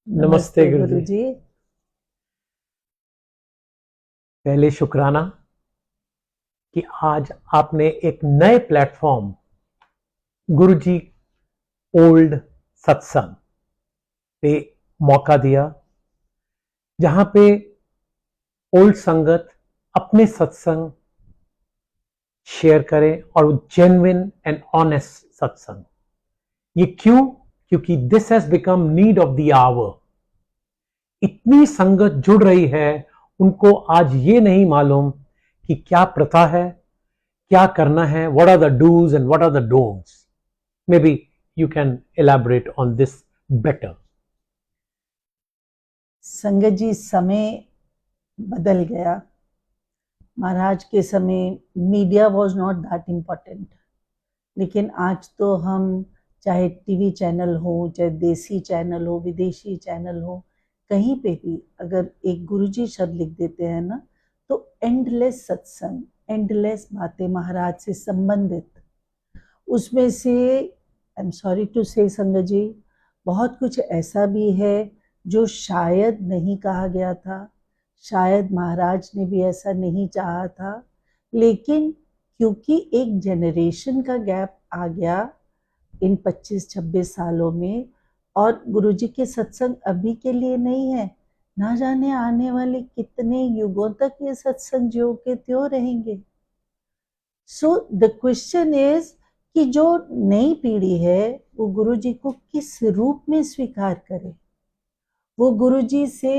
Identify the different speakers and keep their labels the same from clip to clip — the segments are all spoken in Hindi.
Speaker 1: नमस्ते गुरु जी।
Speaker 2: गुरुजी।
Speaker 1: पहले शुक्राना कि आज आपने एक नए प्लेटफॉर्म गुरुजी ओल्ड सत्संग पे मौका दिया, जहां पे ओल्ड संगत अपने सत्संग शेयर करें और जेन्युइन एंड ऑनेस्ट सत्संग। ये क्यों? क्योंकि this has become need of the hour. इतनी संगत जुड़ रही है, उनको आज ये नहीं मालूम कि क्या प्रथा है, क्या करना है, what are the do's and what are the don'ts. Maybe you can elaborate on this better.
Speaker 2: संगत जी, समय बदल गया। महाराज के समय media was not that important, लेकिन आज तो हम चाहे टीवी चैनल हो, चाहे देसी चैनल हो, विदेशी चैनल हो, कहीं पे भी अगर एक गुरुजी शब्द लिख देते हैं ना, तो एंडलेस सत्संग, एंडलेस बातें महाराज से संबंधित। उसमें से आई एम सॉरी टू से संगत जी, बहुत कुछ ऐसा भी है जो शायद नहीं कहा गया था, शायद महाराज ने भी ऐसा नहीं चाहा था, लेकिन क्योंकि एक जनरेशन का गैप आ गया इन 25-26 सालों में, और गुरुजी के सत्संग अभी के लिए नहीं है, ना जाने आने वाले कितने युगों तक ये सत्संग ज्यों के त्यों रहेंगे। सो द क्वेश्चन इज कि जो नई पीढ़ी है वो गुरुजी को किस रूप में स्वीकार करे, वो गुरुजी से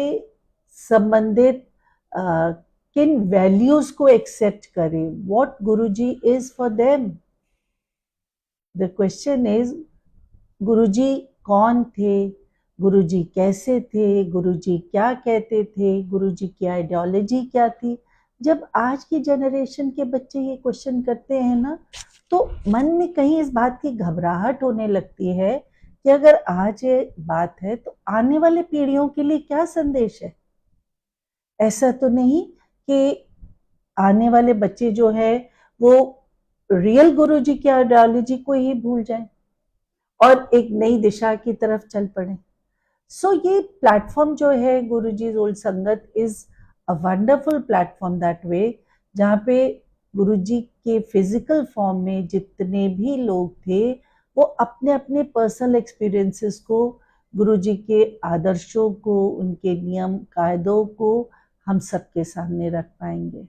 Speaker 2: संबंधित किन वैल्यूज को एक्सेप्ट करे, what Guruji is for them. The question is, Guruji कौन थे, गुरुजी कैसे थे, गुरुजी क्या कहते थे, गुरुजी की आइडियोलॉजी क्या थी। जब आज की जनरेशन के बच्चे ये क्वेश्चन करते हैं ना, तो मन में कहीं इस बात की घबराहट होने लगती है कि अगर आज ये बात है तो आने वाले पीढ़ियों के लिए क्या संदेश है। ऐसा तो नहीं कि आने वाले बच्चे जो है वो रियल गुरुजी की आइडियोलॉजी को ही भूल जाएं और एक नई दिशा की तरफ चल पड़े। सो ये प्लेटफॉर्म जो है गुरुजी ओल्ड संगत is a wonderful platform that way, जहाँ पे गुरुजी के फिजिकल फॉर्म में जितने भी लोग थे वो अपने अपने पर्सनल एक्सपीरियंसेस को, गुरुजी के आदर्शों को, उनके नियम कायदों को हम सबके सामने रख पाएंगे।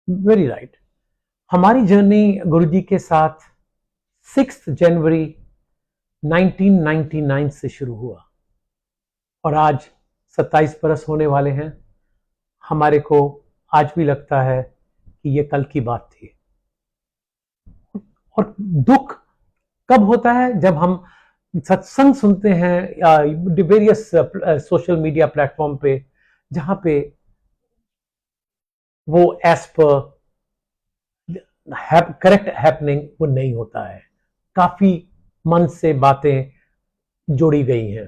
Speaker 1: Very right. हमारी जर्नी गुरुजी के साथ 6 जनवरी 1999 से शुरू हुआ और आज 27 बरस होने वाले हैं। हमारे को आज भी लगता है कि ये कल की बात थी। और दुख कब होता है? जब हम सत्संग सुनते हैं वेरियस सोशल मीडिया प्लेटफॉर्म पे, जहां पे वो एज पर करेक्ट हैपनिंग वो नहीं होता है, काफी मन से बातें जोड़ी गई हैं।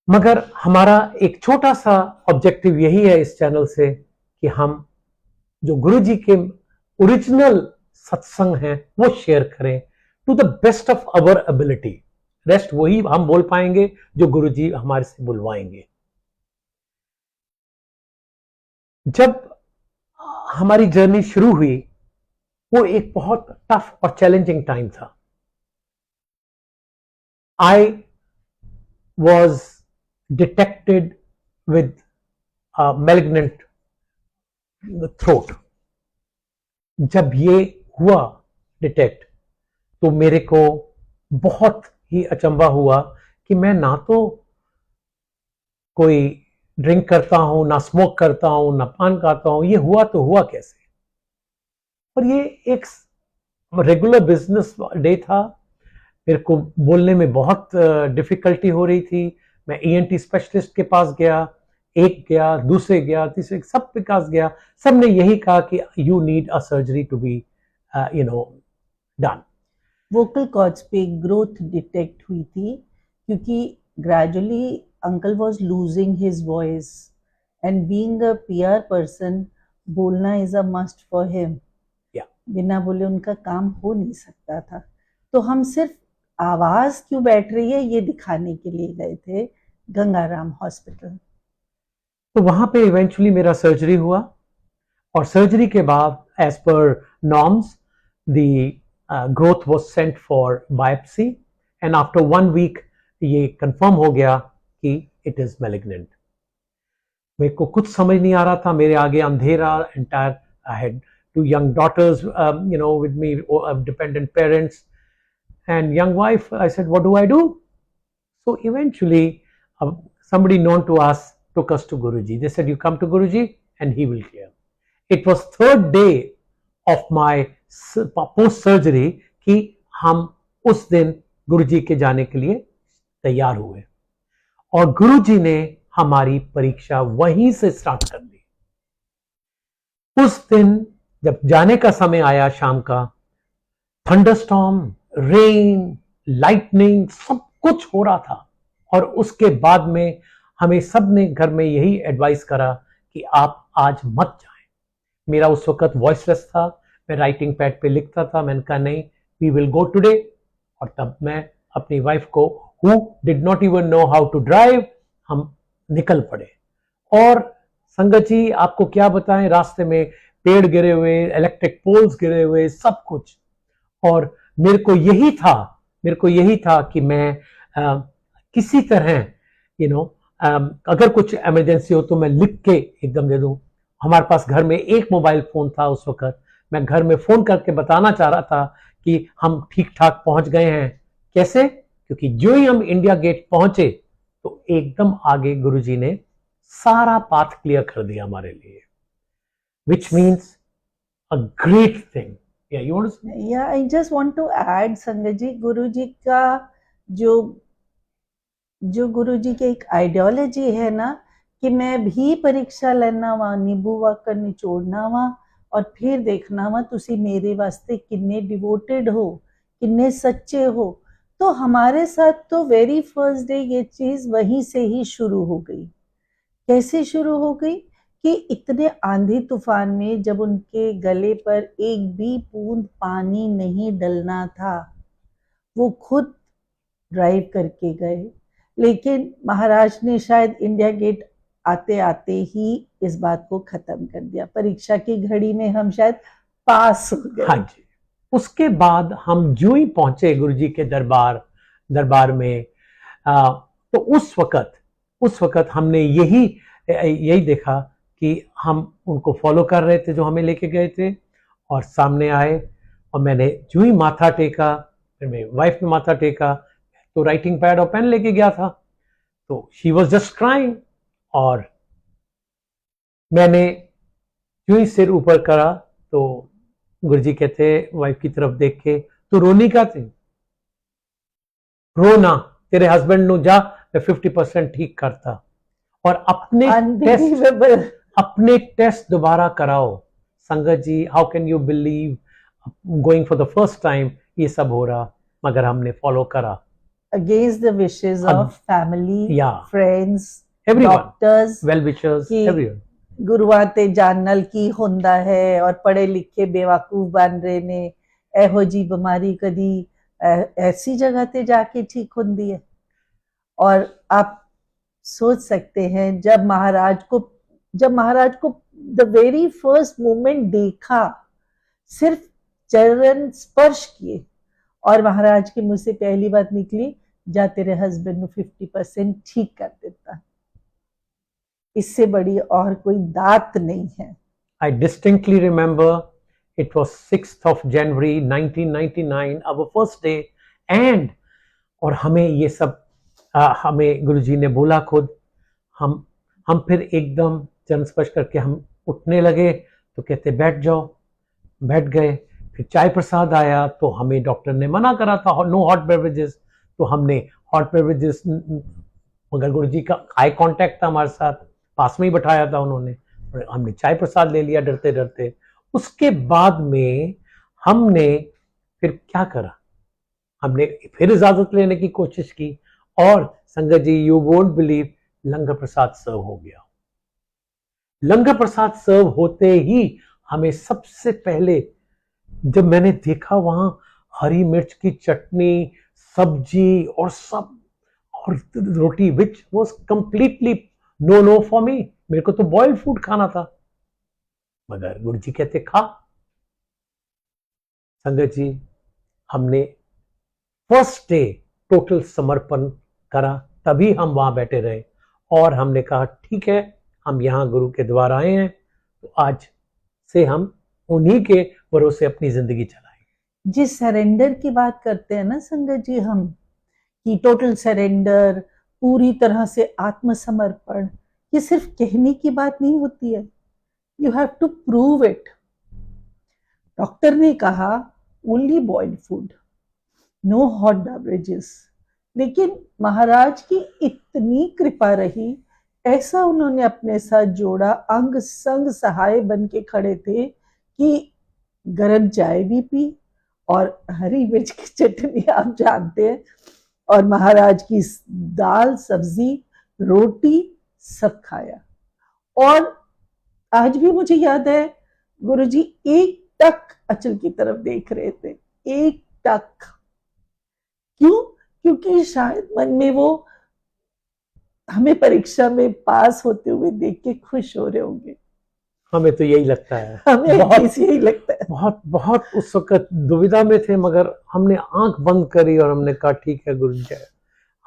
Speaker 1: मगर हमारा एक छोटा सा ऑब्जेक्टिव यही है इस चैनल से कि हम जो गुरुजी के ओरिजिनल सत्संग हैं वो शेयर करें to the best of our ability. Rest वही हम बोल पाएंगे जो गुरुजी हमारे से बुलवाएंगे। जब हमारी जर्नी शुरू हुई वो एक बहुत टफ और चैलेंजिंग टाइम था। I was detected with malignant throat. जब ये हुआ डिटेक्ट, तो मेरे को बहुत ही अचंभा हुआ कि मैं ना तो कोई ड्रिंक करता हूं, ना स्मोक करता हूं, ना पान खाता हूं, ये हुआ तो हुआ कैसे। और ये एक रेगुलर बिजनेस डे था। मेरे को बोलने में बहुत डिफिकल्टी हो रही थी। मैं ईएनटी स्पेशलिस्ट के पास गया, एक गया, दूसरे गया, तीसरे, सब के पास गया। सब ने यही कहा कि you need a surgery to be done.
Speaker 2: Vocal cords पे ग्रोथ डिटेक्ट हुई थी, क्योंकि gradually uncle was losing his voice and being a PR person, बोलना is a must for him. बिना बोले उनका काम हो नहीं सकता था। तो हम सिर्फ आवाज क्यों बैठ रही है ये दिखाने के लिए गए थे गंगाराम हॉस्पिटल।
Speaker 1: तो वहां पे इवेंचुअली मेरा सर्जरी हुआ और सर्जरी के बाद as per norms the growth was sent for biopsy and after 1 week ये कंफर्म हो गया कि इट इज मैलिग्नेंट। मेरे को कुछ समझ नहीं आ रहा था, मेरे आगे अंधेरा entire. I had 2 young daughters with me, dependent parents and young wife. I said, what do I do? So eventually somebody known to us took us to Guruji. They said, you come to Guruji and he will clear. It was 3rd day of my post surgery कि हम उस दिन गुरुजी के जाने के लिए तैयार हुए और गुरुजी ने हमारी परीक्षा वहीं से स्टार्ट कर दी। उस दिन जब जाने का समय आया शाम का, थंडरस्टॉर्म, रेन, लाइटनिंग सब कुछ हो रहा था और उसके बाद में हमें सब ने घर में यही एडवाइस करा कि आप आज मत जाएं। मेरा उस वक्त वॉइसलेस था, मैं राइटिंग पैड पे लिखता था। मैंने कहा नहीं, वी विल गो टुडे। और तब मैं अपनी वाइफ को, who did not even know how to drive, हम निकल पड़े। और संगत जी आपको क्या बताएं, रास्ते में पेड़ गिरे हुए, इलेक्ट्रिक पोल्स गिरे हुए, सब कुछ। और मेरे को यही था कि मैं किसी तरह अगर कुछ इमरजेंसी हो तो मैं लिख के एकदम दे दूं। हमारे पास घर में एक मोबाइल फोन था उस वक्त। मैं घर में फोन करके बताना चाह रहा था कि हम ठीक ठाक पहुंच गए हैं। कैसे? क्योंकि जो ही हम इंडिया गेट पहुंचे तो एकदम आगे गुरुजी ने सारा पाथ क्लियर कर दिया हमारे लिए, which means a great thing. Yeah, you want to say?
Speaker 2: Yeah, I just want to add, संगत जी, गुरुजी का जो गुरुजी की एक आइडियोलॉजी है ना कि मैं भी परीक्षा लेना वा, नींबू वा कर निचोड़ना वा और फिर देखना वा तुसी मेरे वास्ते किन्ने डिवोटेड हो, किन्ने सच्चे हो। तो हमारे साथ तो वेरी फर्स्ट डे ये चीज वहीं से ही शुरू हो गई। कैसे शुरू हो गई कि इतने आंधी तूफान में जब उनके गले पर एक भी बूंद पानी नहीं डलना था, वो खुद ड्राइव करके गए। लेकिन महाराज ने शायद इंडिया गेट आते आते ही इस बात को खत्म कर दिया। परीक्षा की घड़ी में हम शायद पास हो गए।
Speaker 1: हाँ जी। उसके बाद हम जो ही पहुंचे गुरुजी के दरबार में, तो उस वक्त हमने यही देखा कि हम उनको फॉलो कर रहे थे जो हमें लेके गए थे। और सामने आए और मैंने जो ही माथा टेका, फिर मेरी वाइफ ने माथा टेका, तो राइटिंग पैड और पेन लेके गया था, तो शी वॉज जस्ट क्राइंग। और मैंने जो ही सिर ऊपर करा तो गुरुजी कहते वाइफ की तरफ देख के, तो रोनी का थी, रोना, तेरे हस्बैंड नु जा, मैं 50% ठीक करता। और अपने टेस्ट दोबारा कराओ। Sangat ji, how can you believe, going for the first time ये सब हो रहा, मगर हमने फॉलो करा
Speaker 2: against the wishes of family,
Speaker 1: yeah,
Speaker 2: friends,
Speaker 1: everyone,
Speaker 2: doctors,
Speaker 1: well wishers, everyone।
Speaker 2: Gurua ते जानल की होंदा है और पढ़े लिखे बेवकूफ बन रहे ने, एहो जी बीमारी कदी ऐसी जगह ते जाके ठीक होंदी है। और आप सोच सकते हैं जब महाराज को द वेरी फर्स्ट मोमेंट देखा, सिर्फ चरण स्पर्श किए और महाराज के मुंह से पहली बात निकली, जा तेरे हस्बैंड 50% ठीक कर देता। इससे बड़ी और कोई दात नहीं है।
Speaker 1: I distinctly remember it was 6th of January 1999, our first day, and और हमें ये सब हमें गुरुजी ने बोला खुद। हम फिर एकदम चरण स्पर्श करके हम उठने लगे तो कहते बैठ जाओ, बैठ गए। फिर चाय प्रसाद आया तो हमें डॉक्टर ने मना करा था, नो हॉट बेवरेजेस, तो हमने हॉट बेवरेजेस, मगर गुरुजी का आई कांटेक्ट था हमारे साथ, पास में ही बैठाया था उन्होंने, और हमने चाय प्रसाद ले लिया डरते डरते। उसके बाद में हमने फिर क्या करा, हमने फिर इजाजत लेने की कोशिश की और संगत जी यू वोंट बिलीव, लंगर प्रसाद सर्व हो गया। लंगर प्रसाद सर्व होते ही हमें सबसे पहले जब मैंने देखा वहां हरी मिर्च की चटनी, सब्जी और सब और रोटी, which was completely no for me. मेरे को तो बॉइल्ड फूड खाना था, मगर गुरु जी कहते खा। संगत जी, हमने फर्स्ट डे टोटल समर्पण करा, तभी हम वहां बैठे रहे और हमने कहा ठीक है, हम यहां गुरु के द्वार आए हैं, तो आज से हम उन्हीं के भरोसे अपनी जिंदगी चलाएंगे।
Speaker 2: जिस सरेंडर की बात करते हैं ना संगत जी हम, कि टोटल सरेंडर, पूरी तरह से आत्मसमर्पण, ये सिर्फ कहने की बात नहीं होती है, you have to prove it. Doctor ने कहा only boiled food, no hot beverages, लेकिन महाराज की इतनी कृपा रही, ऐसा उन्होंने अपने साथ जोड़ा, अंग संग सहाय बन के खड़े थे कि गरम चाय भी पी और हरी मिर्च की चटनी आप जानते हैं, और महाराज की दाल सब्जी रोटी सब खाया। और आज भी मुझे याद है गुरुजी एक टक अचल की तरफ देख रहे थे, एक टक। क्यों? क्योंकि शायद मन में वो हमें परीक्षा में पास होते हुए देख के खुश हो रहे होंगे।
Speaker 1: हमें तो यही लगता है,
Speaker 2: हमें
Speaker 1: बहुत
Speaker 2: यही लगता है।
Speaker 1: बहुत बहुत उस वक्त दुविधा में थे, मगर हमने आंख बंद करी और हमने कहा ठीक है गुरु जी,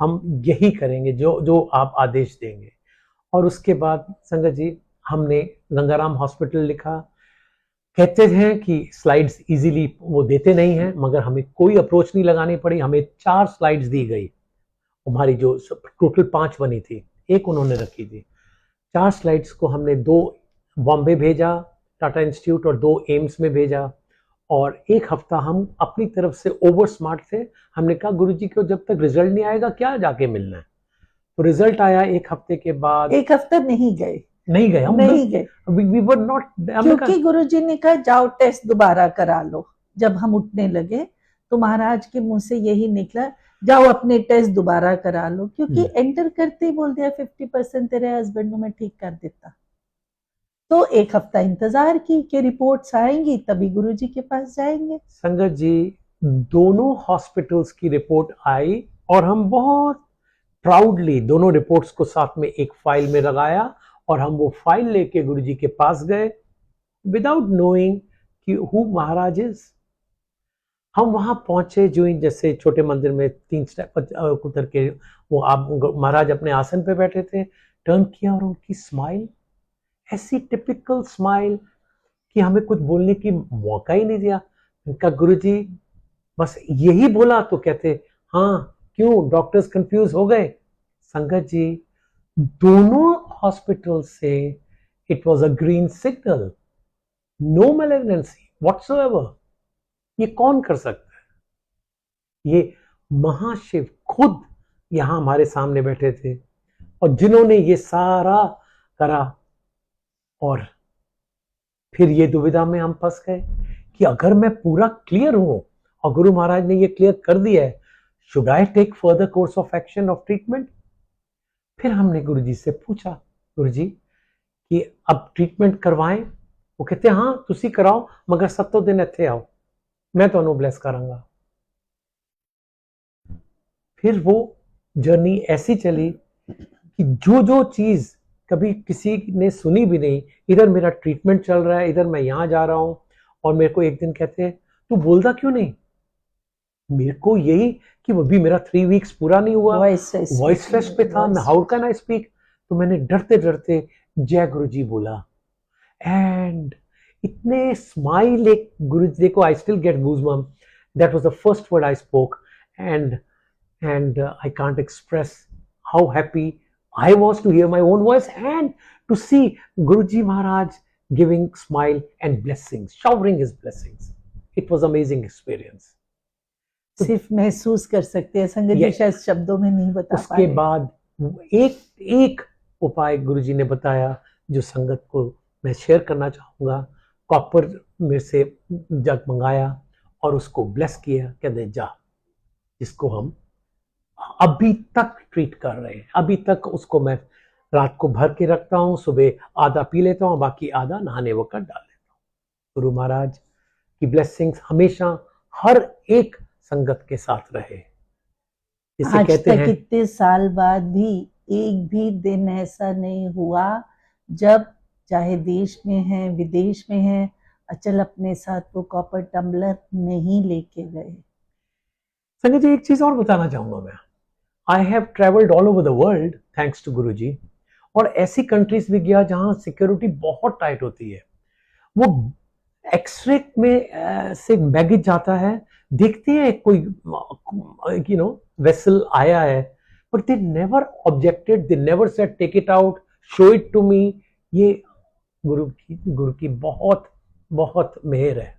Speaker 1: हम यही करेंगे जो जो आप आदेश देंगे। और उसके बाद संगत जी, हमने गंगाराम हॉस्पिटल लिखा। कहते हैं कि स्लाइड्स इजीली वो देते नहीं हैं, मगर हमें कोई अप्रोच नहीं लगानी पड़ी। हमें 4 स्लाइड्स दी गई, हमारी जो टोटल 5 बनी थी, एक उन्होंने रखी थी। 4 स्लाइड्स को हमने 2 बॉम्बे भेजा टाटा इंस्टीट्यूट और 2 एम्स में भेजा, और एक हफ्ता हम अपनी तरफ से ओवर स्मार्ट थे। हमने कहा गुरुजी को जब तक रिजल्ट नहीं आएगा क्या जाके मिलना है। तो रिजल्ट आया एक हफ्ते के बाद।
Speaker 2: एक हफ्ता नहीं गए,
Speaker 1: हम
Speaker 2: नहीं गए,
Speaker 1: वी वर नॉट,
Speaker 2: क्योंकि गुरुजी ने कहा जाओ टेस्ट दोबारा करा लो। जब हम उठने लगे तो महाराज के मुंह से यही निकला, जाओ अपने टेस्ट दोबारा करा लो, क्योंकि एंटर करते ही बोल दिया 50% तेरे हस्बैंड को मैं ठीक कर देता। तो एक हफ्ता इंतजार की कि रिपोर्ट्स आएंगी तभी गुरुजी के पास जाएंगे।
Speaker 1: संगत जी, दोनों हॉस्पिटल्स की रिपोर्ट आई और हम बहुत प्राउडली दोनों रिपोर्ट्स को साथ में एक फाइल में लगाया, और हम वो फाइल लेके गुरुजी के पास गए विदाउट नोइंग कि हु महाराज इज। हम वहां पहुंचे, जो ही जैसे छोटे मंदिर में 3 स्टेप उतर के वो आप महाराज अपने आसन पे बैठे थे, टर्न किया और उनकी स्माइल ऐसी टिपिकल स्माइल कि हमें कुछ बोलने की मौका ही नहीं दिया। उनका गुरुजी बस यही बोला तो कहते हाँ क्यों डॉक्टर्स कंफ्यूज हो गए। संगत जी, दोनों हॉस्पिटल से it was a green signal, no malignancy whatsoever. ये कौन कर सकता है? ये महाशिव खुद यहां हमारे सामने बैठे थे, और जिन्होंने ये सारा करा। और फिर ये दुविधा में हम फंस गए कि अगर मैं पूरा क्लियर हूं और गुरु महाराज ने ये क्लियर कर दिया है, should I take further course of action of treatment. फिर हमने गुरुजी से पूछा, गुरुजी कि अब ट्रीटमेंट करवाएं? वो कहते हाँ तुसी कराओ, मगर 7 दिन इत्थे आओ, मैं तो ब्लेस करांगा। फिर वो जर्नी ऐसी चली कि जो जो चीज कभी किसी ने सुनी भी नहीं, इधर मेरा ट्रीटमेंट चल रहा है, इधर मैं यहां जा रहा हूं, और मेरे को एक दिन कहते हैं तू बोलता क्यों नहीं? मेरे को यही कि वो भी मेरा 3 वीक्स पूरा नहीं हुआ, वॉइसलेस पे था मैं, हाउ कैन आई स्पीक। तो मैंने डरते डरते जय गुरुजी बोला, एंड इतने स्माइल, एक गुरुजी देखो, I still get goosebump, that was the first word I spoke, and I can't express how happy I was to hear my own voice and to see Guruji Maharaj giving smile and blessings, showering his blessings. It was amazing experience.
Speaker 2: सिर्फ महसूस कर सकते हैं संगत जी, शायद शब्दों में नहीं बता पा
Speaker 1: उसके बाद एक उपाय गुरुजी ने बताया जो संगत को मैं शेयर करना चाहूंगा। कॉपर मेरे से जग मंगाया और उसको ब्लेस किया, कहते जा, जिसको हम अभी तक ट्रीट कर रहे हैं। अभी तक उसको मैं रात को भर के रखता हूँ, सुबह आधा पी लेता हूँ, बाकी आधा नहाने वक्त डाल लेता हूँ। गुरु महाराज की ब्लेसिंग्स हमेशा हर एक संगत के साथ रहे। जिसे
Speaker 2: आज
Speaker 1: कहते
Speaker 2: तक
Speaker 1: हैं
Speaker 2: इतने साल बाद भी एक भी दिन ऐसा नहीं हुआ जब चाहे देश में है विदेश में है अचल अपने साथ वो कॉपर टम्बलर नहीं लेके गए।
Speaker 1: संजय जी, एक चीज और बताना चाहूंगा मैं। I have travelled all over the world thanks to Guru ji, और ऐसी कंट्रीज भी गया जहां सिक्योरिटी बहुत टाइट होती है। वो एक्सरे में से बैगेज जाता है, देखते हैं कोई वेसल आया है, but they never objected, they never said take it out, show it to me. ये गुरु की बहुत बहुत मेहर है।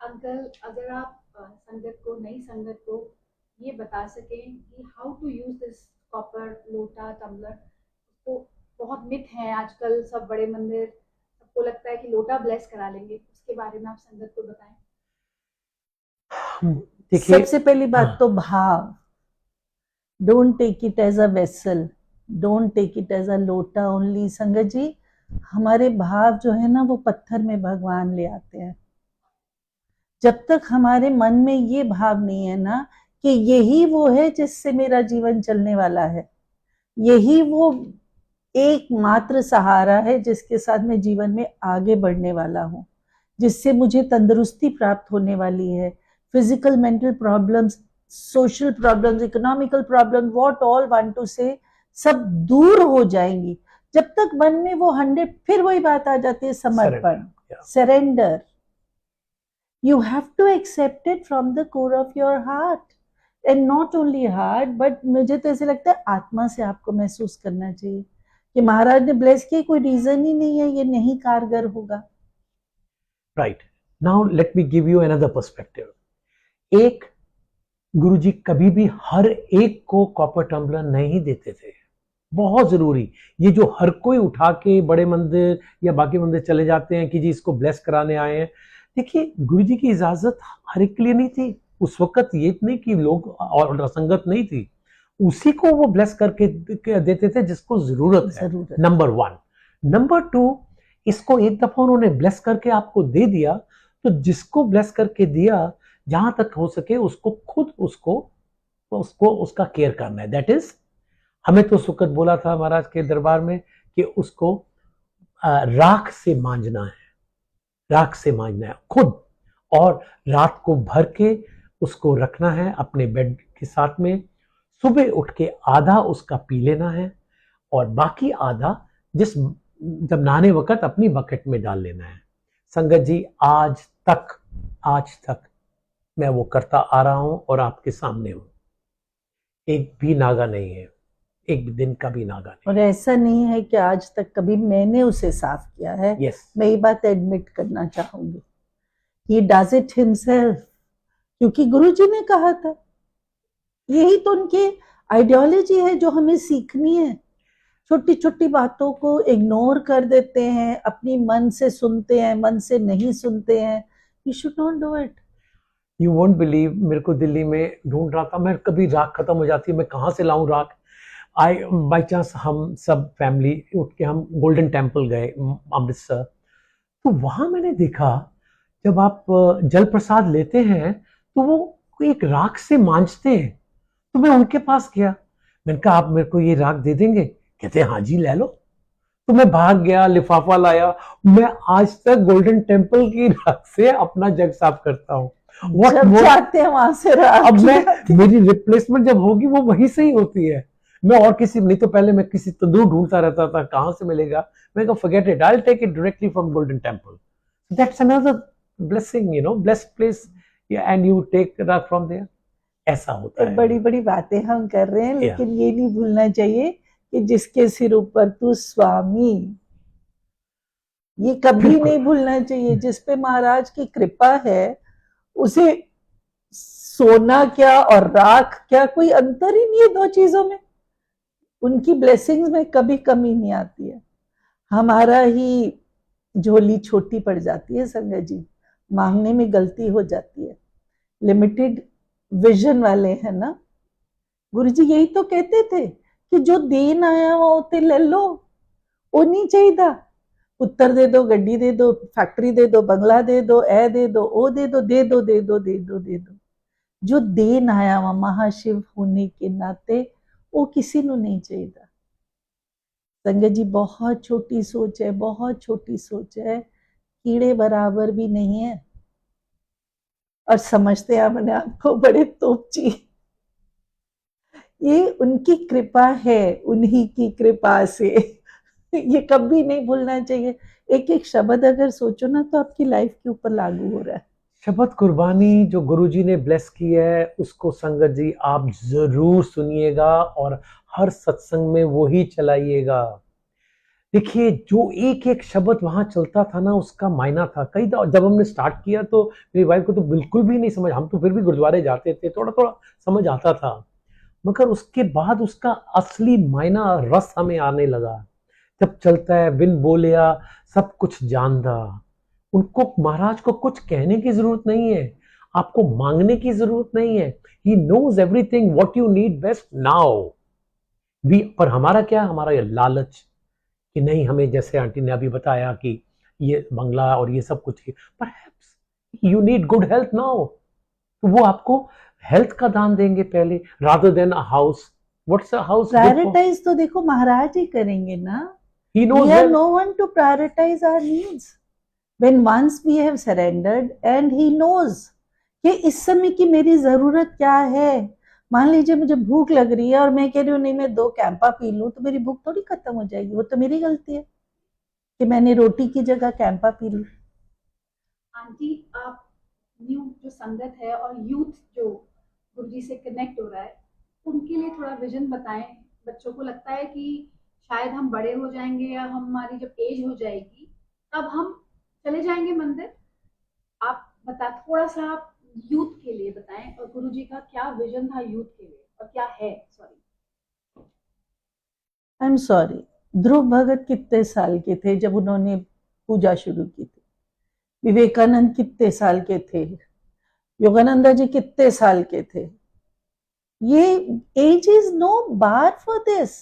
Speaker 3: अंकल, अगर आप संगत को, नई संगत को ये बता सकें कि how to use this copper lota tumbler, तो बहुत मिथ है आजकल, सब बड़े मंदिर सबको लगता है कि लोटा ब्लेस करा लेंगे, उसके बारे में आप संगत को बताएं।
Speaker 1: देखिए,
Speaker 2: सबसे पहली बात तो भाव, don't take it as a vessel, don't take it as a lota only. संगत जी, हमारे भाव जो है ना वो पत्थर में भगवान ले आते हैं। जब तक हमारे मन में ये भाव नहीं है ना कि यही वो है जिससे मेरा जीवन चलने वाला है, यही वो एकमात्र सहारा है जिसके साथ मैं जीवन में आगे बढ़ने वाला हूँ, जिससे मुझे तंदुरुस्ती प्राप्त होने वाली है, physical mental problems, social problems, economical problem, what all want to say, सब दूर हो जाएंगी। जब तक मन में वो 100, फिर वही बात आ जाती है समर्पण, surrender. You have to accept it from the core of your heart, and not only heart, but मुझे तो ऐसे लगता है आत्मा से आपको महसूस करना चाहिए कि महाराज ने ब्लेस किया, कोई रीजन ही नहीं है ये नहीं कारगर होगा।
Speaker 1: Right, now let me give you another perspective. एक, गुरुजी कभी भी हर एक को कॉपर टम्बलर नहीं देते थे, बहुत जरूरी। ये जो हर कोई उठा के बड़े मंदिर या बाकी मंदिर चले जाते हैं कि जी इसको ब्लेस कराने आए हैं, देखिए गुरुजी की इजाजत हर एक के लिए नहीं थी। उस वक्त ये नहीं कि लोग और संगत नहीं थी, उसी को वो ब्लेस करके देते थे जिसको जरूरत है, नंबर 1। नंबर 2, इसको एक दफा उन्होंने ब्लेस करके आपको दे दिया, तो जिसको ब्लेस करके दिया, जहां तक हो सके उसको खुद उसका केयर करना है। दैट इज, हमें तो उस वक्त बोला था महाराज के दरबार में कि उसको राख से मांजना है, राख से मांजना है खुद, और रात को भर के उसको रखना है अपने बेड के साथ में। सुबह उठ के आधा उसका पी लेना है, और बाकी आधा जब नहाने वक्त अपनी बकेट में डाल लेना है। संगत जी, आज तक मैं वो करता आ रहा हूं और आपके सामने हूं। एक भी नागा नहीं है, एक दिन का भी नागा नहीं।
Speaker 2: और ऐसा नहीं है कि आज तक कभी मैंने उसे साफ किया है।
Speaker 1: yes.
Speaker 2: मैं ये बात एडमिट करना चाहूंगी, he does it himself, क्योंकि गुरुजी ने कहा था। यही तो उनकी आइडियोलॉजी है जो हमें सीखनी है। छोटी छोटी बातों को इग्नोर कर देते हैं, अपनी मन से सुनते हैं, मन से नहीं सुनते हैं। You should not do it.
Speaker 1: You won't believe, मेरे को दिल्ली में ढूंढ रहा था मैं, कभी राख खत्म हो जाती है, मैं कहाँ से लाऊं राख। बाई चांस हम सब फैमिली उठ के हम गोल्डन टेम्पल गए अमृतसर, तो वहां मैंने देखा जब आप जल प्रसाद लेते हैं तो वो एक राख से मांझते हैं। तो मैं उनके पास गया, मैंने कहा आप मेरे को ये राख दे देंगे? कहते हैं हाँ जी ले लो। तो मैं भाग गया, लिफाफा लाया। मैं आज तक गोल्डन टेम्पल की राख से अपना जग साफ करता हूँ।
Speaker 2: जब जाते हैं वहां से राख,
Speaker 1: अब मेरी रिप्लेसमेंट जब होगी वो वहीं से ही होती है। मैं और किसी, नहीं तो पहले मैं किसी तंदूर ढूंढता रहता था, कहां से मिलेगा। मैं कहा forget it, I will take it directly from Golden Temple. That's another blessing, blessed place, and you take rakh from there. ऐसा होता है।
Speaker 2: बड़ी बड़ी बातें हम कर रहे हैं, लेकिन ये नहीं भूलना चाहिए कि जिसके सिर ऊपर तू स्वामी, ये कभी नहीं भूलना चाहिए। जिस पे महाराज की कृपा है उसे सोना क्या और राख क्या, कोई अंतर ही नहीं है दो चीजों में। उनकी ब्लेसिंग्स में कभी कमी नहीं आती है, हमारा ही झोली छोटी पड़ जाती है संगत जी, मांगने में गलती हो जाती है। लिमिटेड विजन वाले हैं ना, गुरुजी यही तो कहते थे कि जो देन आया वो उते ले लो, वो नहीं चाहिए। पुत्र दे दो, गड्डी दे दो, फैक्ट्री दे दो, बंगला दे दो, ए दे दो, ओ दे दो, दे दो दे दो दे दो दे दो। जो देन आया वा महाशिव होने के नाते वो किसी ਨੂੰ नहीं चाहिए। संगत जी बहुत छोटी सोच है, बहुत छोटी सोच है, कीड़े बराबर भी नहीं है और समझते हैं अपने आप को बड़े तोपची। ये उनकी कृपा है, उन्हीं की कृपा से ये कभी नहीं भूलना चाहिए। एक एक शब्द अगर सोचो ना तो आपकी लाइफ के ऊपर लागू हो रहा है।
Speaker 1: शब्द कुर्बानी जो गुरुजी ने ब्लेस की है उसको संगत जी आप जरूर सुनिएगा और हर सत्संग में वो ही चलाइएगा। देखिए जो एक एक शब्द वहां चलता था ना उसका मायना था। कई जब हमने स्टार्ट किया तो मेरी वाइफ को तो बिल्कुल भी नहीं समझ, हम तो फिर भी गुरुद्वारे जाते थे, थोड़ा थोड़ा समझ आता था, मगर उसके बाद उसका असली मायना रस हमें आने लगा। जब चलता है बिन बोलिया सब कुछ जानदा। उनको महाराज को कुछ कहने की जरूरत नहीं है, आपको मांगने की जरूरत नहीं है। He knows everything what you need best now. पर हमारा क्या, हमारा ये लालच कि नहीं हमें, जैसे आंटी ने अभी बताया कि ये बंगला और ये सब कुछ, perhaps you need good health now, तो वो आपको हेल्थ का दान देंगे पहले rather than a house. What's a house?
Speaker 2: Prioritize तो देखो महाराज ही करेंगे ना।
Speaker 1: He knows
Speaker 2: We are
Speaker 1: well.
Speaker 2: no one to prioritize our needs. When once we have surrendered and he knows कि इस समय की मेरी जरूरत क्या है। मान लीजिए मुझे भूख लग रही है और मैं कह रही हूँ नहीं मैं 2 कैंपा पी लूं तो मेरी भूख थोड़ी खत्म हो जाएगी। वो तो मेरी गलती है कि मैंने रोटी की जगह कैंपा पी ली।
Speaker 3: आंटी आप न्यू जो संगत है और यूथ जो गुरुजी से कनेक्ट हो रहा है उनके लिए थोड़ा विजन बताएं। बच्चों को लगता है कि शायद हम बड़े हो जाएंगे या हमारी जब एज हो जाएगी तब हम चले जाएंगे मंदिर। आप बता थोड़ा सा आप यूथ के लिए बताएं और गुरुजी का क्या विजन था यूथ के लिए और क्या है। Sorry
Speaker 2: I am sorry. Dhruv Bhagat कितने साल के थे जब उन्होंने पूजा शुरू की थी? विवेकानंद कितने साल के थे? योगानंदा जी कितने साल के थे? ये age is no bar for this.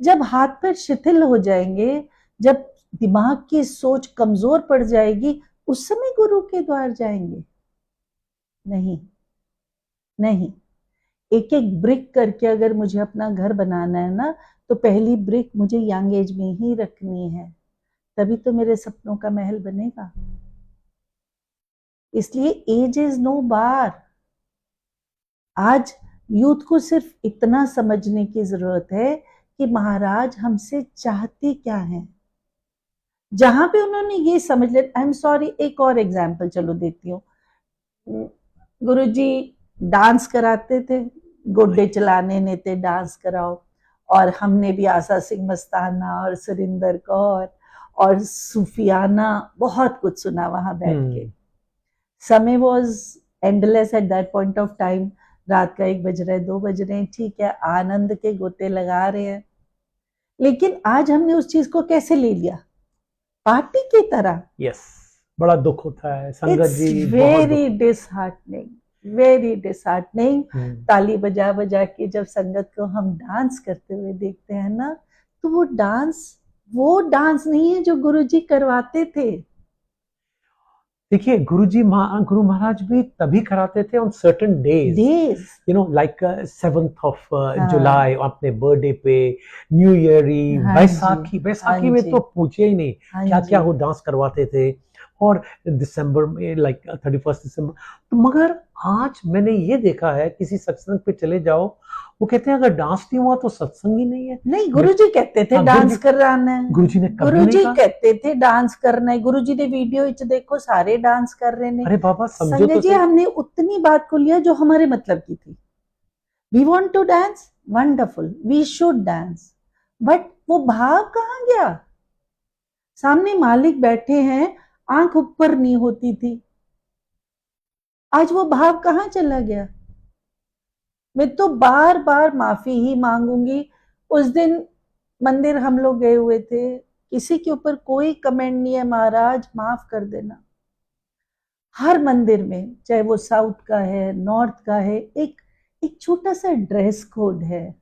Speaker 2: जब हाथ पैर शिथिल हो जाएंगे, जब दिमाग की सोच कमजोर पड़ जाएगी, उस समय गुरु के द्वार जाएंगे? नहीं नहीं। एक एक ब्रिक करके अगर मुझे अपना घर बनाना है ना तो पहली ब्रिक मुझे यंग एज में ही रखनी है, तभी तो मेरे सपनों का महल बनेगा। इसलिए एज इज नो बार। आज यूथ को सिर्फ इतना समझने की जरूरत है कि महाराज हमसे चाहते क्या हैं। जहां पे उन्होंने ये समझ लिया। आई एम सॉरी, एक और एग्जाम्पल चलो देती हूँ। गुरुजी डांस कराते थे, गोड्डे चलाने ने थे डांस कराओ, और हमने भी आशा सिंह मस्ताना और सुरिंदर कौर और सूफियाना बहुत कुछ सुना वहां बैठ के। समय was endless at that point of time. रात का 1 बज रहा है, 2 बज रहे हैं, ठीक है, आनंद के गोते लगा रहे हैं। लेकिन आज हमने उस चीज को कैसे ले लिया? पार्टी की तरह।
Speaker 1: यस, बड़ा दुख होता है संगत जी,
Speaker 2: वेरी डिसहार्टनिंग, वेरी डिसहार्टनिंग। ताली बजा बजा के जब संगत को हम डांस करते हुए देखते हैं ना, तो वो डांस नहीं है जो गुरुजी करवाते थे।
Speaker 1: देखिए गुरु महाराज भी तभी कराते थे on certain days, you know like 7th of जुलाई, अपने बर्थडे पे, न्यू ईयर, बैसाखी में तो पूछे ही नहीं क्या क्या वो डांस करवाते थे, और दिसंबर में लाइक 31 दिसंबर। तो मगर आज मैंने ये देखा है किसी सत्संग पे चले जाओ, वो कहते हैं अगर डांस नहीं हुआ तो सत्संग ही नहीं है।
Speaker 2: नहीं, गुरुजी कहते थे डांस कराना है।
Speaker 1: गुरुजी ने
Speaker 2: गुरुजी कहते थे डांस करना है। गुरुजी ने वीडियो देखो सारे डांस कर रहे हैं।
Speaker 1: अरे बाबा समझो
Speaker 2: संजय जी, हमने उतनी बात को लिया जो हमारे मतलब की थी। We want to dance, wonderful, we should dance, but वो भाव कहाँ गया? सामने मालिक बैठे हैं, आंख ऊपर नहीं होती थी। आज वो भाव कहाँ चला गया? मैं तो बार बार माफी ही मांगूंगी। उस दिन मंदिर हम लोग गए हुए थे, किसी के ऊपर कोई कमेंट नहीं है, महाराज माफ कर देना। हर मंदिर में, चाहे वो साउथ का है, नॉर्थ का है, एक छोटा सा ड्रेस कोड है।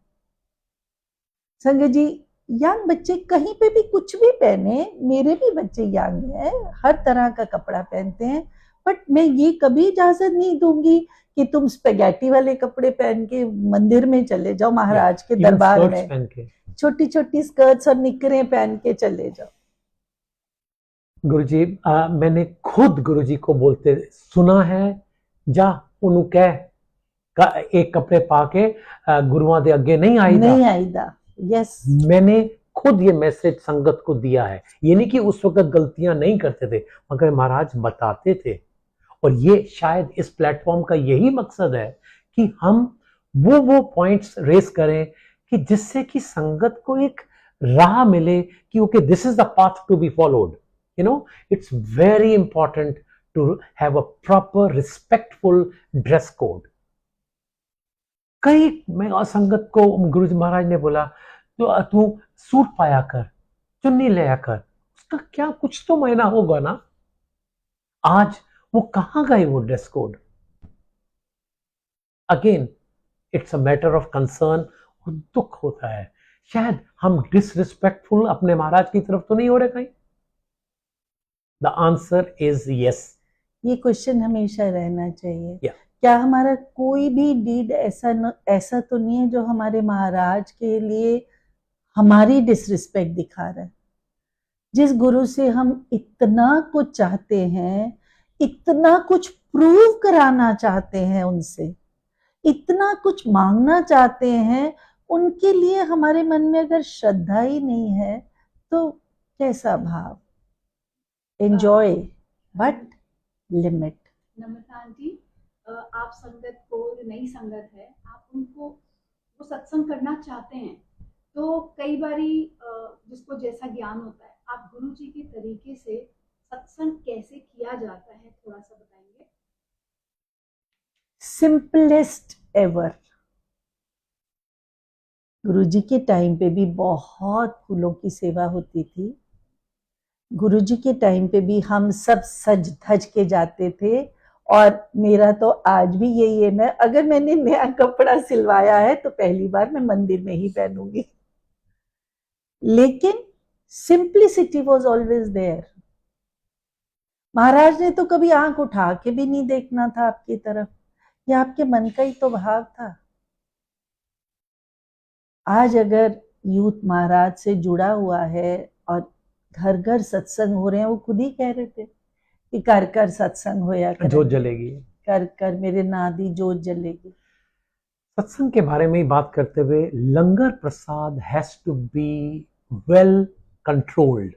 Speaker 2: संजय जी, यंग बच्चे कहीं पे भी कुछ भी पहने, मेरे भी बच्चे यंग हैं, हर तरह का कपड़ा पहनते हैं, बट मैं ये कभी इजाजत नहीं दूंगी कि तुम स्पेगेटी वाले कपड़े पहन के मंदिर में चले जाओ, महाराज के
Speaker 1: Even
Speaker 2: दरबार
Speaker 1: skirts
Speaker 2: में
Speaker 1: पहन के।
Speaker 2: छोटी छोटी स्कर्ट्स और निकरें पहन के चले जाओ।
Speaker 1: गुरुजी मैंने खुद गुरुजी को बोलते सुना है, जा उन्होंने कह एक कपड़े पाके गुरुआं दे अगे नहीं आईदा।
Speaker 2: नहीं आईदा, यस।
Speaker 1: मैंने खुद ये मैसेज संगत को दिया है। ये नहीं कि उस वक्त गलतियां नहीं करते थे, मगर महाराज बताते थे। और ये शायद इस प्लेटफॉर्म का यही मकसद है कि हम वो पॉइंट्स रेस करें कि जिससे कि संगत को एक राह मिले कि okay this is the path to be followed. You know it's very important to have a proper respectful dress code. कई मैं संगत को गुरुजी महाराज ने बोला तो तू सूट पाया कर, चुन्नी लिया कर, उसका क्या कुछ तो मायना होगा ना। आज वो कहां गए वो dress code? Again it's a matter of concern. दुख होता है शायद हम डिसरिस्पेक्टफुल अपने महाराज की तरफ तो नहीं हो रहे कहीं। The answer is yes.
Speaker 2: ये क्वेश्चन हमेशा रहना चाहिए।
Speaker 1: Yeah.
Speaker 2: क्या हमारा कोई भी डीड ऐसा तो नहीं है जो हमारे महाराज के लिए हमारी डिसरिस्पेक्ट दिखा रहा है? जिस गुरु से हम इतना कुछ चाहते हैं, इतना कुछ प्रूव कराना चाहते हैं उनसे, इतना कुछ मांगना चाहते हैं, उनके लिए हमारे मन में अगर श्रद्धा ही नहीं है तो कैसा भाव? Enjoy but limit.
Speaker 3: Namrata aunty, आप संगत को, जो नई संगत है, आप उनको वो सत्संग करना चाहते हैं, तो कई बारी जिसको जैसा ज्ञान होता है, आप गुरु जी के तरीके से सत्संग कैसे किया जाता है थोड़ा सा बताएंगे?
Speaker 2: Simplest ever. गुरुजी के टाइम पे भी बहुत फूलों की सेवा होती थी। गुरुजी के टाइम पे भी हम सब सज धज के जाते थे। और मेरा तो आज भी यही है, अगर मैंने नया कपड़ा सिलवाया है तो पहली बार मैं मंदिर में ही पहनूंगी। लेकिन सिंप्लिसिटी वॉज ऑलवेज देयर। महाराज ने तो कभी आंख उठा के भी नहीं देखना था आपकी तरफ। यह आपके मन का ही तो भाव था। आज अगर यूथ महाराज से जुड़ा हुआ है और घर घर सत्संग हो रहे हैं, वो खुद ही कह रहे थे कि कर कर सत्संग होया करे,
Speaker 1: जोत जलेगी,
Speaker 2: कर कर मेरे नादी जोत जलेगी।
Speaker 1: सत्संग के बारे में ही बात करते हुए, langar prasad has to be well controlled.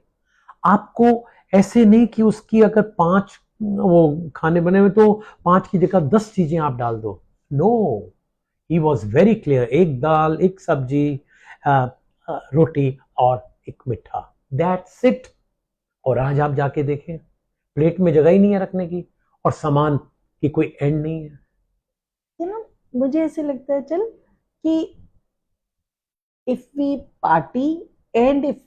Speaker 1: आपको ऐसे नहीं कि उसकी अगर 5 वो खाने बने हुए तो 5 की जगह 10 चीजें आप डाल दो। No, he was very clear, एक दाल, एक सब्जी, रोटी और एक मीठा, दैट्स इट। और आज आप जाके देखें, प्लेट में जगह ही नहीं है रखने की और सामान की कोई एंड नहीं है।
Speaker 2: यू नो, मुझे ऐसे लगता है चल कि if we party and if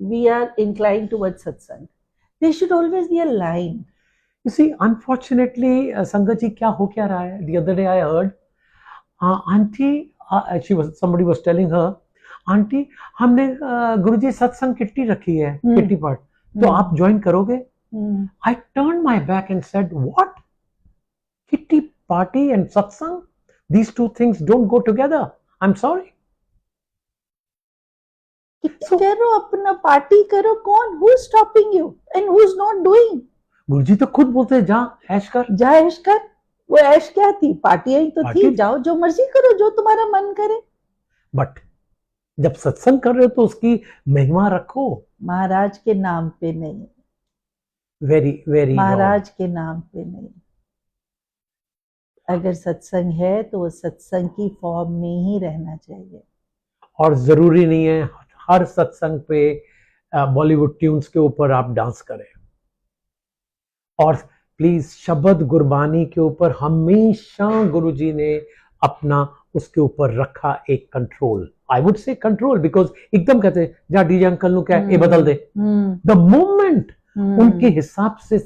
Speaker 2: we are inclined towards satsang, there should always be a line.
Speaker 1: You see, unfortunately, संगत जी क्या हो क्या रहा है? The other day I heard, auntie, somebody was telling her, aunty हमने गुरुजी सत्संग किट्टी रखी है, किट्टी पार्ट, तो आप ज्वाइन करोगे? I turned my back and said, what? Kitty party and satsang? These two things don't go together. I'm sorry.
Speaker 2: Kitty करो, अपना पार्टी करो, कौन who is stopping you and who is not doing?
Speaker 1: गुरुजी तो खुद बोलते हैं जा ऐश कर,
Speaker 2: जा ऐश कर। वो ऐश क्या थी? पार्टी ही तो थी। जाओ जो मर्जी करो, जो तुम्हारा मन करे।
Speaker 1: बट जब सत्संग कर रहे हो तो उसकी महिमा रखो,
Speaker 2: महाराज के नाम पे नहीं।
Speaker 1: वेरी वेरी
Speaker 2: महाराज के नाम पे नहीं। अगर सत्संग है तो वो सत्संग की फॉर्म में ही रहना चाहिए।
Speaker 1: और जरूरी नहीं है हर सत्संग पे बॉलीवुड ट्यून्स के ऊपर आप डांस करें। और प्लीज शब्द गुरबानी के ऊपर हमेशा गुरुजी ने अपना उसके ऊपर रखा एक control. I would say control because एकदम कहते जा डीजे अंकल नु क्या ये बदल दे, द मोमेंट उनके हिसाब से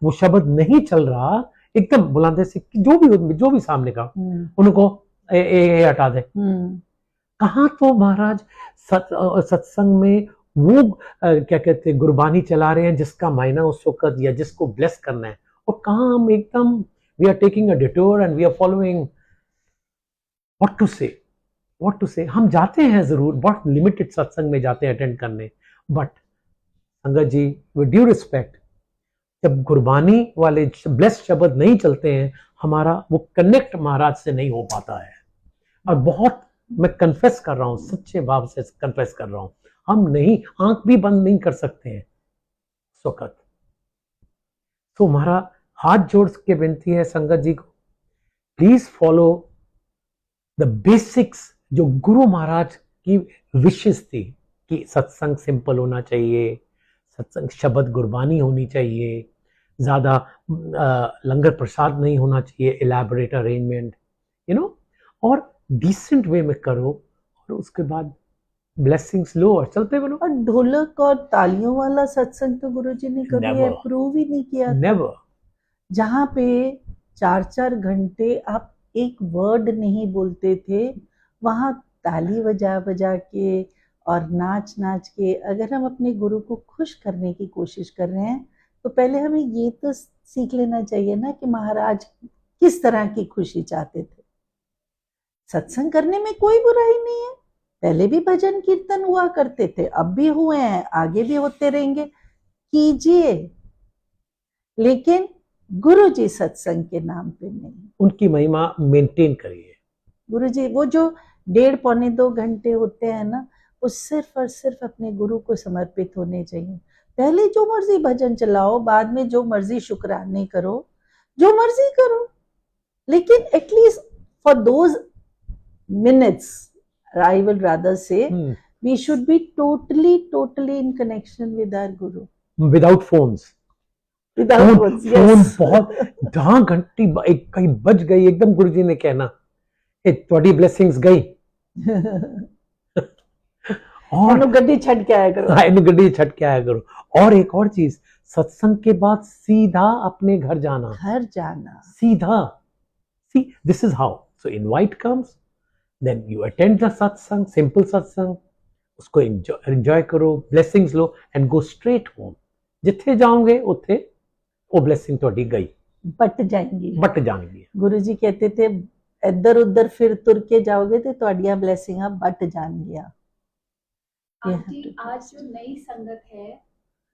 Speaker 1: वो शब्द नहीं चल रहा, एकदम बुलाते से जो भी सामने का उनको ये हटा दे। कहाँ तो महाराज सत्संग में वो क्या कहते गुरबानी चला रहे हैं जिसका मायना उस वक्त या जिसको ब्लेस करना है, और कहाँ हम एकदम we are taking a detour and we are following what to say हम जाते हैं जरूर, बहुत लिमिटेड सत्संग में जाते हैं अटेंड करने, बट संगत जी विद ड्यू रिस्पेक्ट, जब गुरबानी वाले ब्लेस्ड शब्द नहीं चलते हैं, हमारा वो कनेक्ट महाराज से नहीं हो पाता है। और बहुत मैं कन्फेस कर रहा हूँ, सच्चे भाव से कन्फेस कर रहा हूँ, हम नहीं, आंख भी बंद नहीं कर सकते हैं उस वक्त। तो हमारा हाथ जोड़ के विनती है संगत जी को, प्लीज फॉलो द बेसिक्स जो गुरु महाराज की विशेष थी कि सत्संग सिंपल होना चाहिए, सत्संग शब्द गुरबानी होनी चाहिए, ज्यादा लंगर प्रसाद नहीं होना चाहिए, इलैबोरेट अरेंजमेंट, यू नो, और डिसेंट वे में करो, और उसके बाद ब्लेसिंग्स लो और चलते बनो।
Speaker 2: और ढोलक और तालियों वाला सत्संग तो गुरुजी ने कभी
Speaker 1: Never.
Speaker 2: अप्रूव ही नहीं किया था।
Speaker 1: नेवर।
Speaker 2: जहाँ पे 4-4 घंटे आप एक वर्ड नहीं बोलते थे, वहाँ ताली बजा बजा के और नाच नाच के अगर हम अपने गुरु को खुश करने की कोशिश कर रहे हैं, तो पहले हमें ये तो सीख लेना चाहिए ना कि महाराज किस तरह की खुशी चाहते थे। सत्संग करने में कोई बुराई नहीं है, पहले भी भजन कीर्तन हुआ करते थे, अब भी हुए हैं, आगे भी होते रहेंगे, कीजिए, लेकिन गुरु जी सत्संग के नाम पे नहीं।
Speaker 1: उनकी महिमा मेंटेन करिए।
Speaker 2: गुरु जी वो जो 1.5-2 घंटे होते हैं ना, वो सिर्फ और सिर्फ अपने गुरु को समर्पित होने चाहिए। पहले जो मर्जी भजन चलाओ, बाद में जो मर्जी शुक्राने करो, जो मर्जी करो, लेकिन at least for those minutes I will rather say we should be totally in connection with our guru
Speaker 1: without phones.
Speaker 2: Without phones, yes.
Speaker 1: Phone बहुत जहां घंटी कहीं बज गई, एकदम गुरुजी ने कहना थोड़ी ब्लेसिंग्स गई और
Speaker 2: गड्डी छट के आया करो।
Speaker 1: हाँ, गड्डी छट के आया करो। और एक और चीज, सत्संग के बाद सीधा अपने घर जाना, सीधा। See, this is how. So invite comes, then you attend the satsang, simple satsang, उसको enjoy करो, blessings low and go straight home. जिथे जाओगे उथे वो blessing ਤੁਹਾਡੀ गई,
Speaker 2: बट जाएंगी। गुरुजी कहते थे इधर उधर फिर तुर के जाओगे तो ਤੁਹਾਡੀਆਂ ब्लेसिंगां बट जाएंगी।
Speaker 3: आंटी, आज जो नई संगत है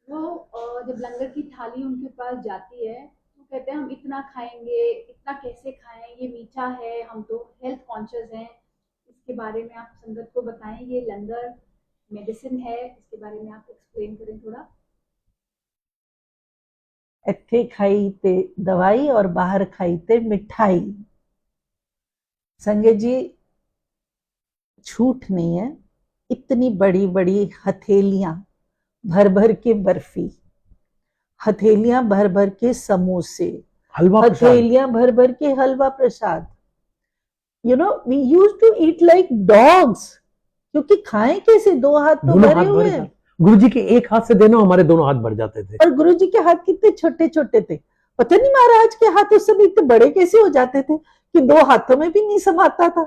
Speaker 3: वो जब लंगर की थाली उनके पास जाती है तो कहते हैं हम इतना खाएंगे, इतना कैसे खाएं, ये मीठा है, हम तो हेल्थ कॉन्शियस हैं। इसके बारे में आप संगत को बताएं, ये लंगर मेडिसिन है, इसके बारे में आप एक्सप्लेन करें थोड़ा।
Speaker 2: ਇੱਥੇ खाई ते दवाई और बाहर खाई ते मिठाई। संगत जी झूठ नहीं है, इतनी बड़ी बड़ी हथेलियां भर भर के बर्फी, हथेलियां भर भर के समोसे, हथेलियां भर भर के halwa prasad, you know we used to eat like dogs, क्योंकि खाएं कैसे, 2 हाथ तो भरे हुए हैं।
Speaker 1: गुरुजी के एक हाथ से देना हमारे दोनों हाथ भर जाते थे।
Speaker 2: और गुरुजी के हाथ कितने छोटे छोटे थे, पता नहीं महाराज के हाथ उस समय इतने बड़े कैसे हो जाते थे कि 2 हाथों में भी नहीं समाता था।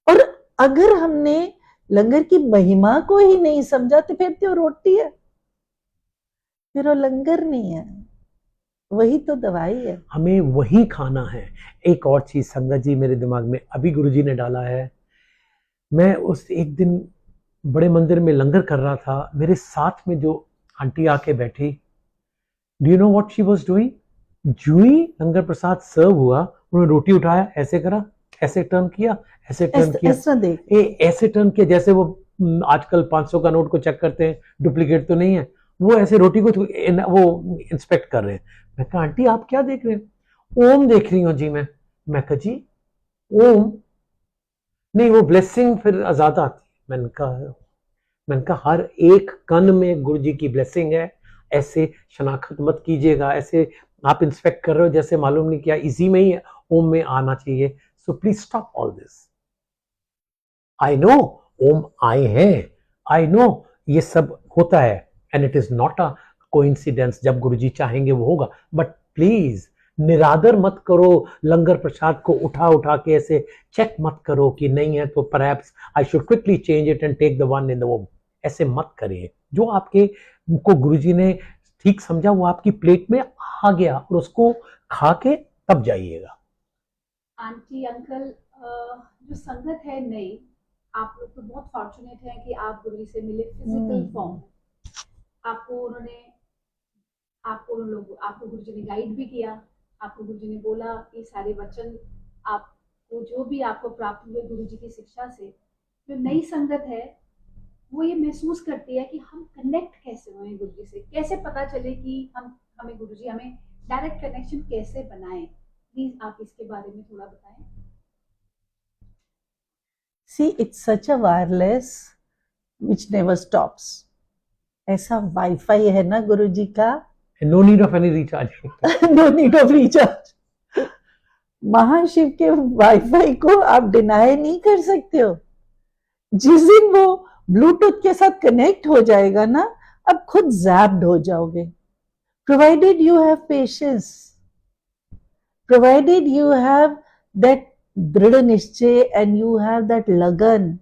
Speaker 2: और अगर हमने लंगर की महिमा को ही नहीं समझा तो फिर तो रोटी है, फिर वो लंगर नहीं है, वही तो दवाई है,
Speaker 1: हमें वही खाना है। एक और चीज संगत जी मेरे दिमाग में अभी गुरुजी ने डाला है, मैं उस एक दिन बड़े मंदिर में लंगर कर रहा था, मेरे साथ में जो आंटी आके बैठी, do you know what she was doing? जो ही लंगर प्रसाद सर्व हुआ, उन्होंने रोटी उठाया, ऐसे करा, ऐसे टर्न किया, ऐसे टर्न किया, ऐसे टर्न किया जैसे वो आजकल 500 का नोट को चेक करते हैं डुप्लीकेट तो नहीं है, वो ऐसे रोटी को वो इंस्पेक्ट कर रहे हैं। मैं कहा आंटी आप क्या देख रहे हैं? ओम देख रही हूँ जी मैं कहा जी ओम नहीं, वो ब्लेसिंग फिर ज्यादा आती है। मैंने कहा हर एक कण में गुरु जी की ब्लेसिंग है, ऐसे शनाख्त मत कीजिएगा, ऐसे आप इंस्पेक्ट कर रहे हो जैसे मालूम नहीं क्या इसी में ही ओम में आना चाहिए। So please stop all this. I know Om आए हैं, आई नो ये सब होता है and it is not a coincidence, जब गुरुजी चाहेंगे वो होगा, बट प्लीज निरादर मत करो, लंगर प्रसाद को उठा उठा के ऐसे चेक मत करो कि नहीं है तो perhaps I should quickly change it and take the one in the womb, ऐसे मत करिए। जो आपके को गुरुजी ने ठीक समझा, वो आपकी प्लेट में आ गया और उसको खा के तब जाइएगा।
Speaker 3: आंटी अंकल, जो संगत है नई, आप लोग तो बहुत फॉर्चुनेट हैं कि आप गुरुजी से मिले फिजिकल फॉर्म में। आपको उन्होंने आपको गुरुजी ने गाइड भी किया, आपको गुरुजी ने बोला ये सारे वचन, आपको जो भी आपको प्राप्त हुए गुरुजी की शिक्षा से। जो नई संगत है वो ये महसूस करती है कि हम कनेक्ट कैसे हुए गुरुजी से, कैसे पता चले कि हमें गुरुजी हमें डायरेक्ट कनेक्शन कैसे बनाए। प्लीज आप इसके बारे में थोड़ा बताएं।
Speaker 2: See, it's such a wireless which never stops. ऐसा वाईफाई है ना गुरुजी का,
Speaker 1: no need of any recharge.
Speaker 2: No need of recharge. Mahashiv के वाईफाई को आप डिनाई नहीं कर सकते हो। जिस दिन वो ब्लूटूथ के साथ कनेक्ट हो जाएगा ना, अब खुद जैप्ड हो जाओगे। Provided you have patience, provided you have that दृढ़ निश्चय एंड यू हैव दैट लगन।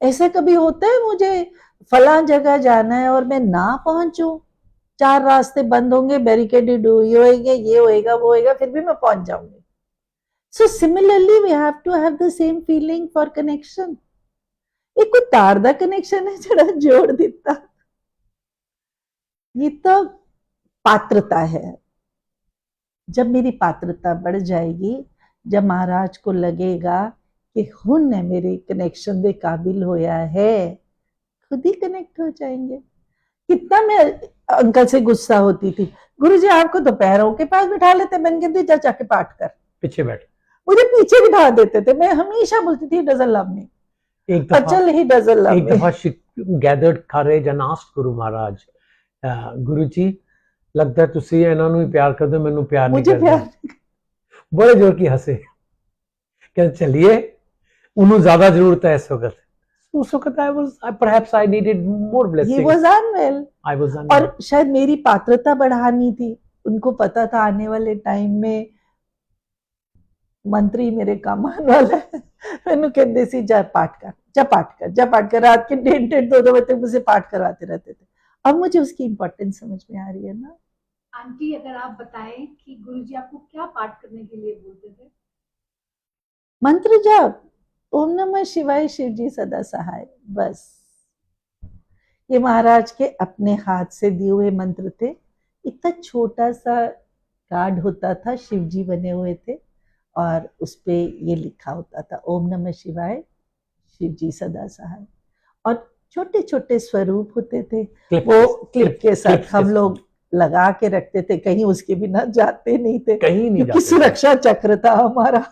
Speaker 2: ऐसा कभी होता है मुझे फला जगह जाना है और मैं ना पहुंचूं, 4 रास्ते बंद होंगे, बैरिकेडेड होंगे, ये होएगा वो होएगा, फिर भी मैं पहुंच जाऊंगी। So similarly we have to have the same feeling for connection। एक कोई तार दा कनेक्शन है जड़ा जोड़ दिता, ये तो पात्रता है। जब मेरी पात्रता बढ़ जाएगी, जब महाराज को लगेगा कि हुन ने मेरे कनेक्शन दे काबिल होया है, खुद ही कनेक्ट हो जाएंगे। कितना मैं अंकल से गुस्सा होती थी, गुरुजी आपको तो पैरों के पास बिठा लेते, मैंने कहती जा जाके पाठ कर,
Speaker 1: पीछे बैठ।
Speaker 2: मुझे पीछे बिठा देते थे। मैं हमेशा बोलती थी डजंट लव मी,
Speaker 1: एक दफा
Speaker 2: अचल ही डजंट लव
Speaker 1: एक
Speaker 2: मी।
Speaker 1: दफा she gathered courage and asked Guru Maharaj, गुरु जी लगता है तुसी ਇਹਨਾਂ ਨੂੰ ਹੀ ਪਿਆਰ ਕਰਦੇ ਹੋ, ਮੈਨੂੰ ਪਿਆਰ ਨਹੀਂ
Speaker 2: मुझे
Speaker 1: ਕਰਦੇ।
Speaker 2: प्यार
Speaker 1: बड़े जोर की हंसे, कहते चलिए उन्हें ज्यादा जरूरत है इस वक्त। उस वक्त perhaps I needed more
Speaker 2: ही
Speaker 1: blessings.
Speaker 2: Was unwell.
Speaker 1: I was
Speaker 2: और शायद मेरी पात्रता बढ़ानी थी। उनको पता था आने वाले टाइम में मंत्री मेरे काम आने वाला है। मैंने कहते सी जा पाठ कर, जा पाठ कर, जा पाठ कर। रात के 1:30 2 बजे तक मुझे पाठ करवाते रहते थे। अब मुझे उसकी इम्पोर्टेंस समझ में आ रही है ना।
Speaker 3: आंटी अगर आप बताएं कि गुरुजी आपको क्या पाठ करने के लिए बोलते थे।
Speaker 2: मंत्र जाप, ओम नमः शिवाय, शिव जी सदा सहाय, बस। ये महाराज के अपने हाथ से दिए हुए मंत्र थे। इतना छोटा सा कार्ड होता था, शिव जी बने हुए थे और उस पे ये लिखा होता था ओम नमः शिवाय, शिव जी सदा सहाय। और छोटे छोटे स्वरूप होते थे, वो क्लिप के साथ हम लोग लगा के रखते थे, कहीं उसके बिना जाते नहीं थे,
Speaker 1: कहीं नहीं
Speaker 2: क्योंकि
Speaker 1: जाते थे।
Speaker 2: सुरक्षा चक्र था हमारा।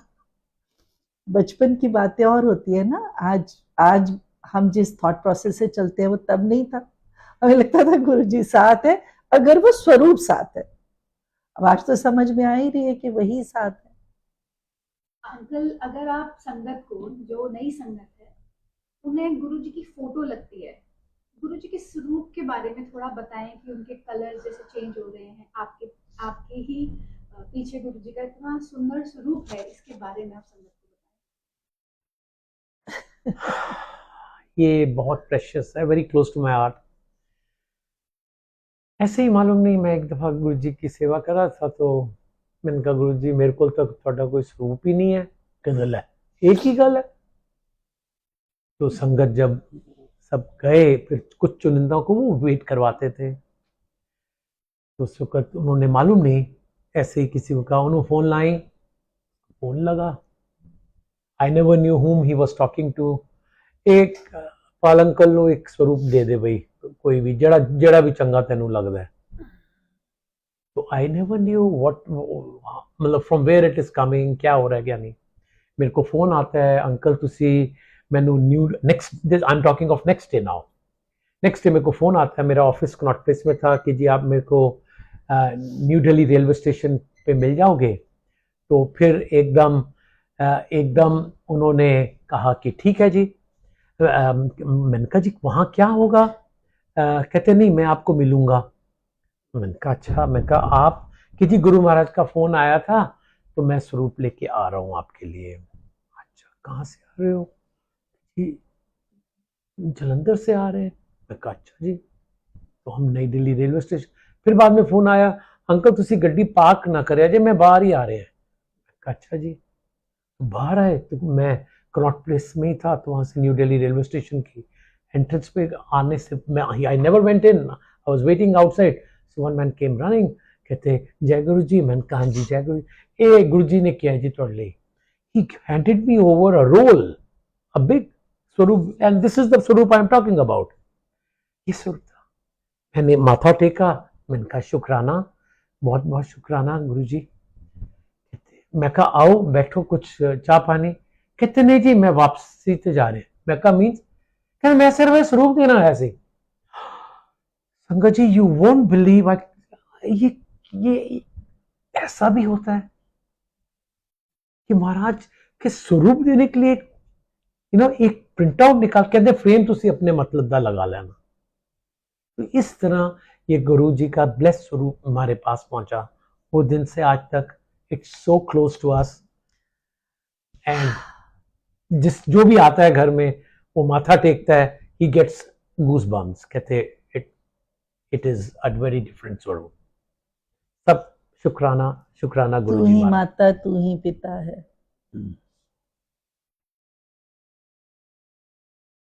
Speaker 2: बचपन की बातें और होती है ना। आज हम जिस थॉट प्रोसेस से चलते हैं वो तब नहीं था। हमें लगता था गुरुजी साथ है, अगर वो स्वरूप साथ है। अब आज तो समझ में आ ही रही है कि वही साथ है।
Speaker 3: अंकल अगर आप संगत को, जो नई संगत है, उन्हें गुरुजी की फोटो लगती है, गुरुजी के स्वरूप के बारे में थोड़ा बताएं कि उनके कलर जैसे चेंज हो रहे हैं, आपके ही पीछे गुरुजी का इतना सुंदर स्वरूप है, इसके बारे में आप संगत को बताएं।
Speaker 1: ये बहुत प्रेशियस है, very close to my heart. ऐसे ही मालूम नहीं, मैं एक दफा गुरु जी की सेवा कर रहा था, तो मैंने कहा गुरु जी मेरे को तो थोड़ा कोई स्वरूप ही नहीं है। गल है, एक ही गल है। तो संगत जब सब गए, फिर कुछ चुनिंदाओं को वो वेट करवाते थे, तो उस वक्त उन्होंने मालूम नहीं, ऐसे ही किसी को कहा, उन्होंने फोन लाई, फोन लगा। आई never new whom he was talking to। एक पाल अंकल ਨੂੰ एक स्वरूप दे दे भाई, कोई भी जड़ा भी चंगा तेनू लगता है। तो आई नेवर न्यू व्हाट, मतलब from where it is coming, क्या हो रहा है क्या नहीं। मेरे को फोन आता है, अंकल तुसी मैनू new next, I am talking of next day now. Next day मेरे को फोन आता है, मेरा ऑफिस कनॉट प्लेस में था, कि जी आप मेरे को न्यू दिल्ली रेलवे स्टेशन पे मिल जाओगे। तो फिर एकदम उन्होंने कहा कि ठीक है जी। मैंने कहा जी वहाँ क्या होगा? कहते नहीं मैं आपको मिलूंगा। मैंने कहा अच्छा। मैं कहा आप? कि जी गुरु महाराज का फोन आया था, तो मैं स्वरूप लेके आ रहा हूँ आपके लिए। अच्छा कहाँ से आ रहे हो? जी जलंधर से आ रहे हैं। मैं कहा अच्छा जी। तो हम नई दिल्ली रेलवे स्टेशन, फिर बाद में फोन आया, अंकल तुसी गड्डी पार्क ना करे अजे, मैं बाहर ही आ रहे हैं। अच्छा जी, तो बाहर आए, तो मैं कनॉट प्लेस में ही था, तो वहां से न्यू दिल्ली रेलवे स्टेशन की एंट्रेंस पे आने से मैं, I never went in, I was waiting outside, so one man came running, कहते जय गुरु जी। मैंने कहा जी जय गुरु, ए गुरु जी ने किया है जी थोड़े लिए, he handed me over a roll, a big swaroop, and this is the swaroop I am talking about. ये स्वरूप था, मैंने माथा टेका, मैंने कहा शुक्राना, बहुत बहुत शुक्राना गुरु जी। मैं कहा आओ बैठो कुछ चाय पानी, कहते नहीं जी मैं वापसी से जा रहे। मैं कहा मीन्स, कहते मैं सिर्फ स्वरूप देना आया सी। संगत जी यू वोंट बिलीव, ये ऐसा भी होता है कि महाराज के स्वरूप देने के लिए एक प्रिंट आउट निकाल, कहते फ्रेम तुसी अपने मतलब दा लगा लेना। तो इस तरह ये गुरु जी का ब्लेस स्वरूप हमारे पास पहुंचा, वो दिन से आज तक it's so close to us, and जो भी आता है घर में वो माथा टेकता है, ही गेट्स गूज बम्स, कहते it is a very different स्वरूप। सब शुक्राना शुक्राना गुरु
Speaker 2: तू
Speaker 1: जी
Speaker 2: ही
Speaker 1: महाराज।
Speaker 2: माता तू ही पिता है।